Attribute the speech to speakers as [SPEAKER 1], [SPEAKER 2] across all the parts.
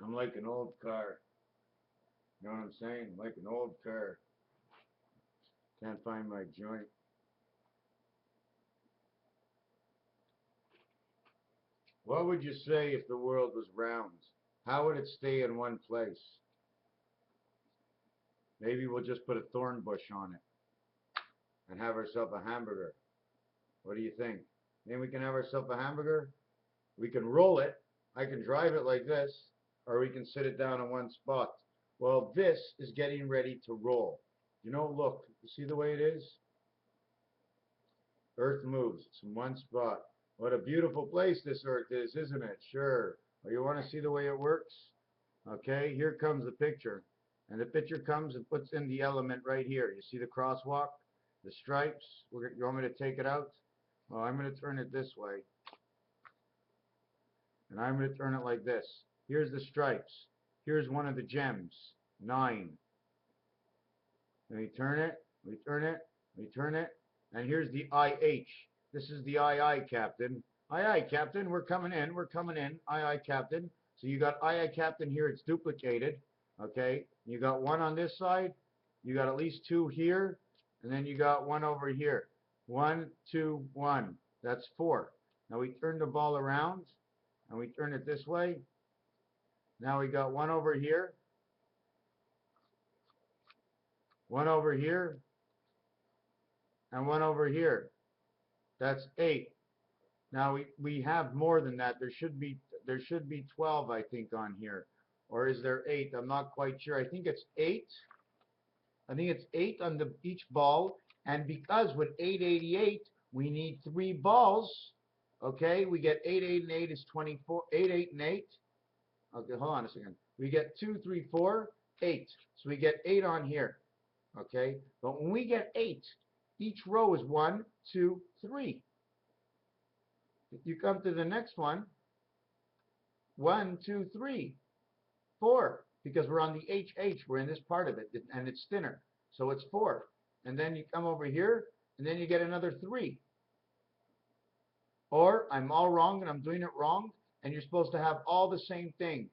[SPEAKER 1] I'm like an old car. You know what I'm saying? I'm like an old car. Can't find my joint. What would you say if the world was round? How would it stay in one place? Maybe we'll just put a thorn bush on it and have ourselves a hamburger. What do you think? Then we can have ourselves a hamburger. We can roll it. I can drive it like this, or we can sit it down in one spot. Well, this is getting ready to roll. You know, look, you see the way it is? Earth moves. It's in one spot. What a beautiful place this Earth is, isn't it? Sure. Well, you want to see the way it works? Okay, here comes the picture. And the picture comes and puts in the element right here. You see the crosswalk? The stripes? You want me to take it out? Well, I'm going to turn it this way. And I'm going to turn it like this. Here's the stripes. Here's one of the gems. 9. And we turn it. We turn it. We turn it. And here's the IH. This is the II, Captain. II, Captain. We're coming in. We're coming in. II, Captain. So you got II, Captain here. It's duplicated. Okay. You got one on this side. You got at least 2 here. And then you got 1 over here. 1, 2, 1. That's 4. Now we turn the ball around. And we turn it this way. Now we got 1 over here. 1 over here. And 1 over here. That's 8. Now we have more than that. There should be 12, I think, on here. Or is there 8? I'm not quite sure. I think it's 8. I think it's 8 on each ball. And because with 888, we need 3 balls. Okay, we get 8, 8, and 8 is 24. 8, 8, and 8. Okay, hold on a second. We get 2, 3, 4, 8. So we get 8 on here. Okay, but when we get 8, each row is 1, 2, 3. If you come to the next one, 1, 2, 3, 4, because we're on the HH, we're in this part of it, and it's thinner, so it's 4. And then you come over here, and then you get another 3. Or I'm all wrong, and I'm doing it wrong, and you're supposed to have all the same thing,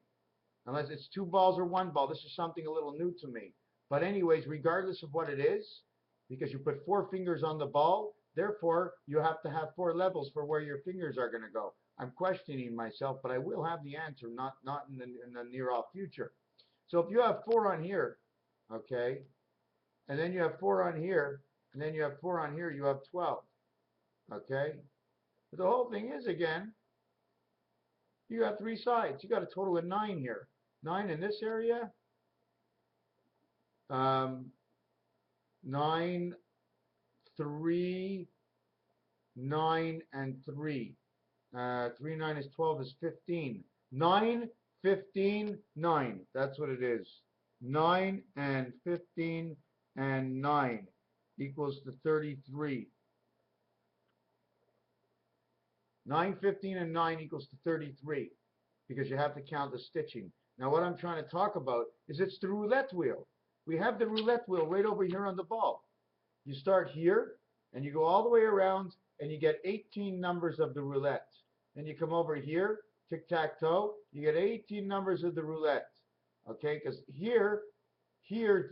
[SPEAKER 1] unless it's 2 balls or 1 ball. This is something a little new to me. But anyways, regardless of what it is, because you put 4 fingers on the ball, therefore you have to have 4 levels for where your fingers are going to go. I'm questioning myself, but I will have the answer, not in the near-off future. So if you have 4 on here, okay, and then you have 4 on here, and then you have 4 on here, you have 12, okay? But the whole thing is, again, you got 3 sides. You got a total of 9 here. 9 in this area. 9, 3, 9, and 3. 3, 9 is 12 is 15. 9, 15, 9. That's what it is. 9 and 15 and 9 equals to 33. 9, 15, and 9 equals to 33 because you have to count the stitching. Now what I'm trying to talk about is it's the roulette wheel. We have the roulette wheel right over here on the ball. You start here and you go all the way around and you get 18 numbers of the roulette. Then you come over here, tic-tac-toe, you get 18 numbers of the roulette. Okay, because here,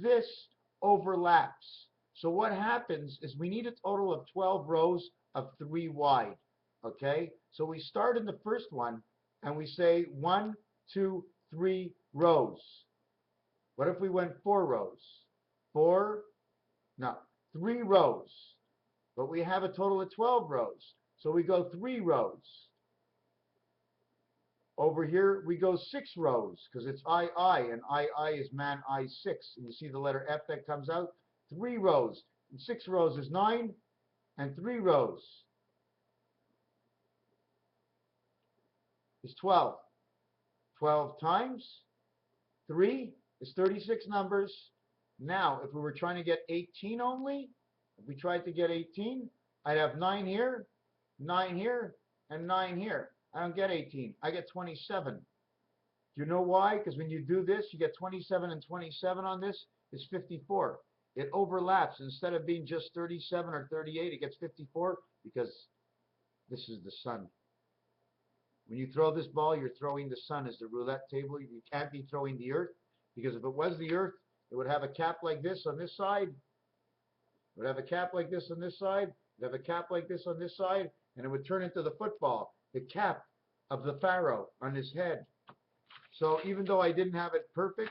[SPEAKER 1] this overlaps. So what happens is we need a total of 12 rows of 3 wide. Okay, so we start in the first one and we say 1, 2, 3 rows. What if we went 4 rows? 3 rows. But we have a total of 12 rows. So we go 3 rows. Over here we go 6 rows because it's II, and II is man I6. And you see the letter F that comes out? 3 rows. And 6 rows is 9, and 3 rows is 12. 12 times 3 is 36 numbers. Now, if we were trying to get 18 only, if we tried to get 18, I'd have 9 here, 9 here, and 9 here. I don't get 18. I get 27. Do you know why? Because when you do this, you get 27 and 27 on this. It's 54. It overlaps. Instead of being just 37 or 38, it gets 54 because this is the sun. When you throw this ball, you're throwing the sun as the roulette table. You can't be throwing the earth, because if it was the earth, it would have a cap like this on this side. It would have a cap like this on this side. It would have a cap like this on this side, and it would turn into the football, the cap of the pharaoh on his head. So even though I didn't have it perfect,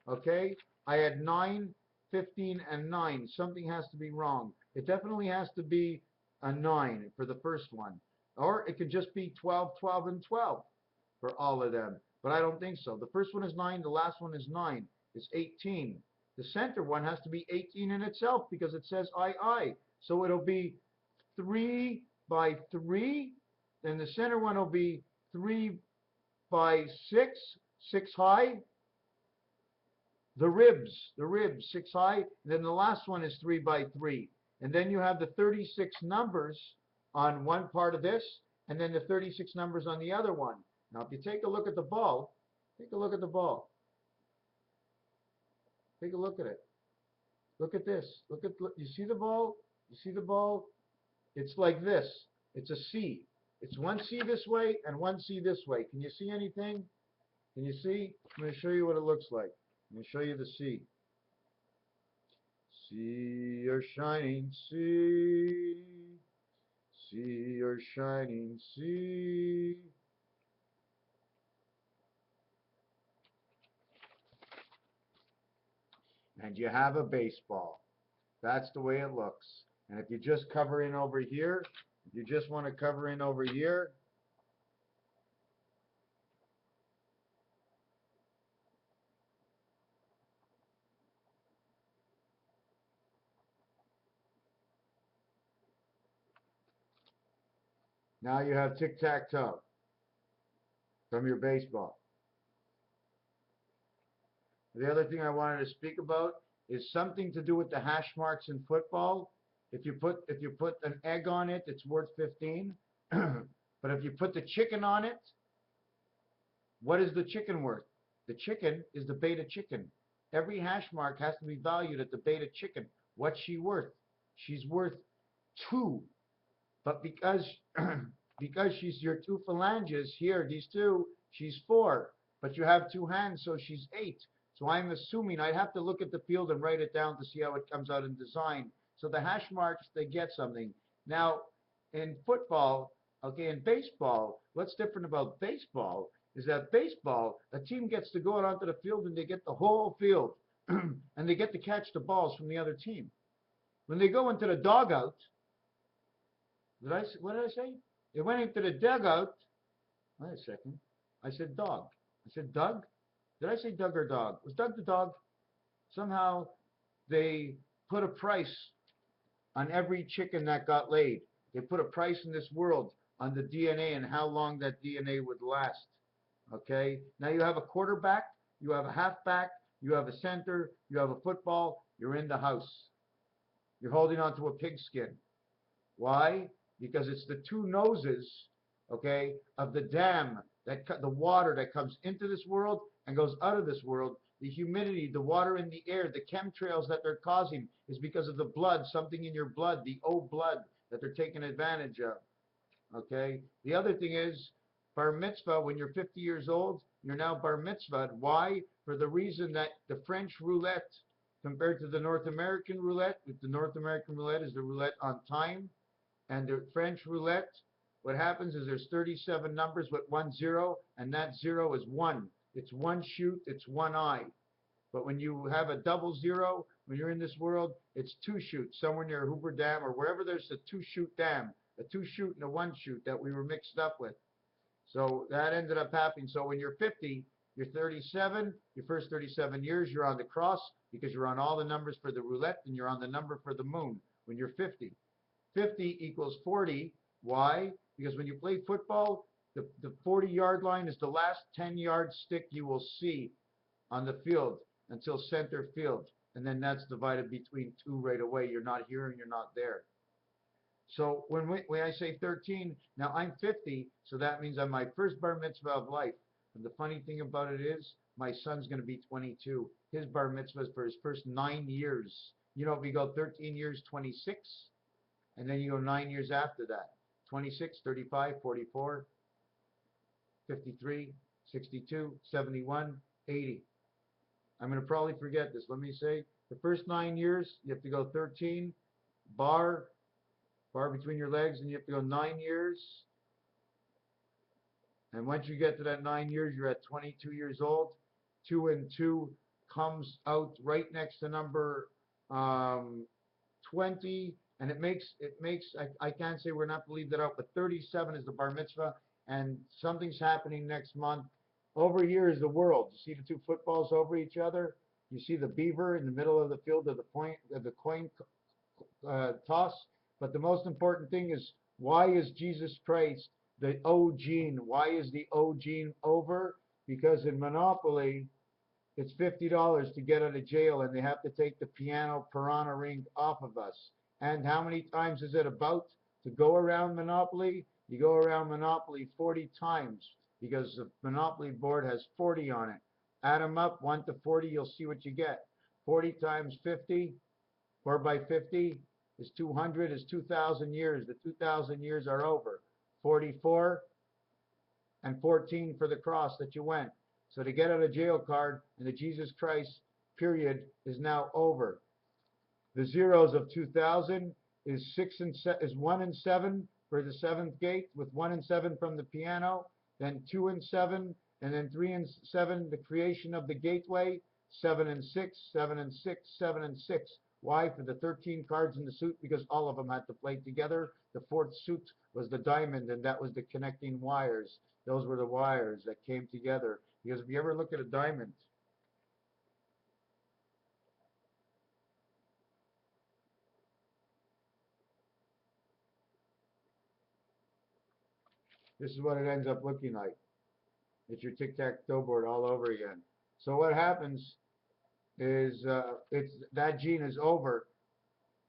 [SPEAKER 1] okay, I had 9, 15, and 9. Something has to be wrong. It definitely has to be a 9 for the first one. Or it could just be 12, 12, and 12 for all of them. But I don't think so. The first one is 9. The last one is 9. It's 18. The center one has to be 18 in itself because it says I. So it'll be 3 by 3. Then the center one will be 3 by 6, 6 high. The ribs, 6 high. And then the last one is 3 by 3. And then you have the 36 numbers on one part of this, and then the 36 numbers on the other one. Now, if you take a look at the ball, take a look at the ball. Take a look at it. Look at this. You see the ball? You see the ball? It's like this. It's a C. It's one C this way and one C this way. Can you see anything? Can you see? I'm going to show you what it looks like. I'm going to show you the C. See your shining sea. See your shining sea. And you have a baseball. That's the way it looks. And if you just cover in over here, if you just want to cover in over here, now you have tic-tac-toe from your baseball. The other thing I wanted to speak about is something to do with the hash marks in football. If you put an egg on it, it's worth 15. But if you put the chicken on it, what is the chicken worth? The chicken is the beta chicken. Every hash mark has to be valued at the beta chicken. What's she worth? She's worth 2. But because she's your 2 phalanges here, these 2, she's 4. But you have 2 hands, so she's 8. So I'm assuming I'd have to look at the field and write it down to see how it comes out in design. So the hash marks, they get something. Now, in football, okay, in baseball, what's different about baseball is that baseball, a team gets to go out onto the field and they get the whole field. And they get to catch the balls from the other team. When they go into the dugout, what did I say? They went into the dugout. Wait a second. I said dog. I said Doug? Did I say Doug or dog? Was Doug the dog? Somehow they put a price on every chicken that got laid. They put a price in this world on the DNA and how long that DNA would last. Okay? Now you have a quarterback, you have a halfback, you have a center, you have a football, you're in the house. You're holding onto a pigskin. Why? Because it's the 2 noses, okay, of the dam, the water that comes into this world and goes out of this world. The humidity, the water in the air, the chemtrails that they're causing is because of the blood, something in your blood, the O blood that they're taking advantage of. Okay? The other thing is, bar mitzvah, when you're 50 years old, you're now bar mitzvah. Why? For the reason that the French roulette compared to the North American roulette, the North American roulette is the roulette on time, and the French roulette, what happens is there's 37 numbers with 1 0, and that 0 is 1. It's 1 shoot, it's 1 eye. But when you have a double 0, when you're in this world, it's 2 shoots. Somewhere near Hoover Dam or wherever there's a 2 shoot dam, a 2 shoot and a 1 shoot that we were mixed up with. So that ended up happening. So when you're 50, you're 37, your first 37 years, you're on the cross because you're on all the numbers for the roulette and you're on the number for the moon when you're 50. 50 equals 40. Why? Because when you play football, the 40-yard line is the last 10-yard stick you will see on the field until center field. And then that's divided between 2 right away. You're not here and you're not there. So when I say 13, now I'm 50, so that means I'm my first bar mitzvah of life. And the funny thing about it is, my son's going to be 22. His bar mitzvah is for his first 9 years. You know, if we go 13 years, 26. And then you go 9 years after that. 26, 35, 44. 53, 62, 71, 80. I'm going to probably forget this. Let me say, the first 9 years, you have to go 13, bar between your legs, and you have to go 9 years. And once you get to that 9 years, you're at 22 years old. 2 and 2 comes out right next to number 20, and it makes I can't say we're not believe that out, but 37 is the bar mitzvah, and something's happening next month. Over here is the world. You see the two footballs over each other. You see the beaver in the middle of the field of the coin toss. But the most important thing is, why is Jesus Christ the O gene? Why is the O gene over? Because in Monopoly, it's $50 to get out of jail, and they have to take the piano piranha ring off of us. And how many times is it about to go around Monopoly? You go around Monopoly 40 times because the Monopoly board has 40 on it. Add them up, 1 to 40, you'll see what you get. 40 times 50, 4 by 50 is 200, is 2,000 years. The 2,000 years are over. 44 and 14 for the cross that you went. So to get out of jail card and the Jesus Christ period is now over. The zeros of 2000 is 1 and 7 for the 7th gate, with 1 and 7 from the piano, then 2 and 7, and then 3 and 7, the creation of the gateway, 7 and 6, 7 and 6, 7 and 6. Why? For the 13 cards in the suit, because all of them had to play together. The 4th suit was the diamond, and that was the connecting wires. Those were the wires that came together. Because if you ever look at a diamond, this is what it ends up looking like. It's your tic-tac-toe board all over again. So what happens is it's that gene is over,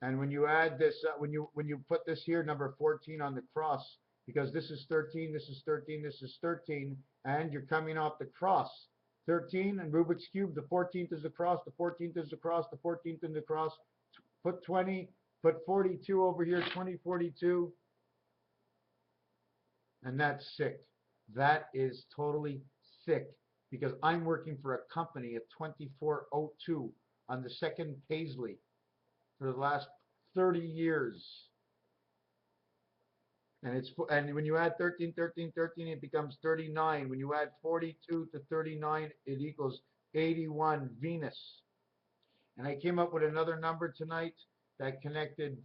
[SPEAKER 1] and when you add this, when you put this here, number 14 on the cross, because this is 13, this is 13, this is 13, and you're coming off the cross. 13 and Rubik's Cube, the 14th is the cross, the 14th is the cross, the 14th in the cross. Put 20, put 42 over here, 2042, and that's sick. That is totally sick, because I'm working for a company at 2402 on the 2nd Paisley for the last 30 years. And when you add 13, 13, 13, it becomes 39. When you add 42 to 39, it equals 81 Venus. And I came up with another number tonight that connected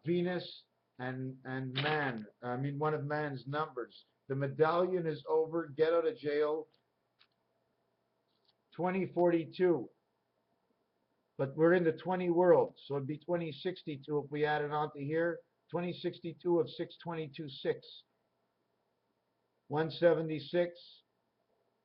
[SPEAKER 1] Venus and man. I mean, one of man's numbers. The medallion is over. Get out of jail. 2042. But we're in the 20 world, so it'd be 2062 if we add it onto here. 2062 of 622, 6. 176,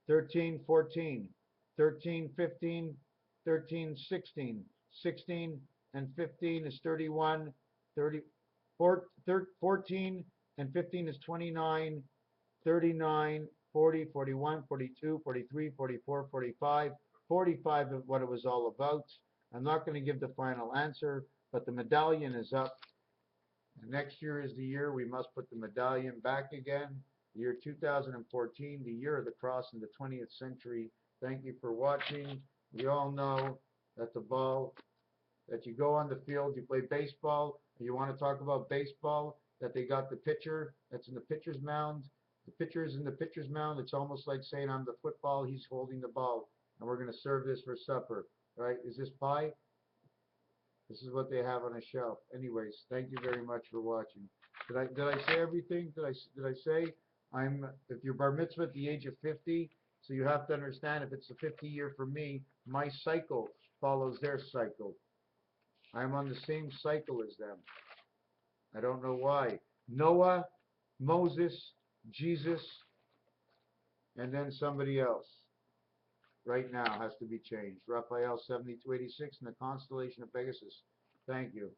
[SPEAKER 1] 13, 14, 13, 15, 13, 16. 16 and 15 is 31, 14 and 15 is 29, 39, 40, 41, 42, 43, 44, 45. 45 is what it was all about. I'm not going to give the final answer, but the medallion is up. Next year is the year we must put the medallion back again. The year 2014, the year of the cross in the 20th century. Thank you for watching. We all know that the ball, that you go on the field, you play baseball, and you want to talk about baseball, that they got the pitcher that's in the pitcher's mound. The pitcher is in the pitcher's mound. It's almost like saying I'm the football, he's holding the ball, and we're going to serve this for supper. Right? Is this pie? This is what they have on a shelf. Anyways, thank you very much for watching. Did I say everything? Did I say if you're bar mitzvah at the age of 50, so you have to understand, if it's a 50 year for me, my cycle follows their cycle. I'm on the same cycle as them. I don't know why. Noah, Moses, Jesus, and then somebody else. Right now has to be changed. Raphael 7286 in the constellation of Pegasus. Thank you.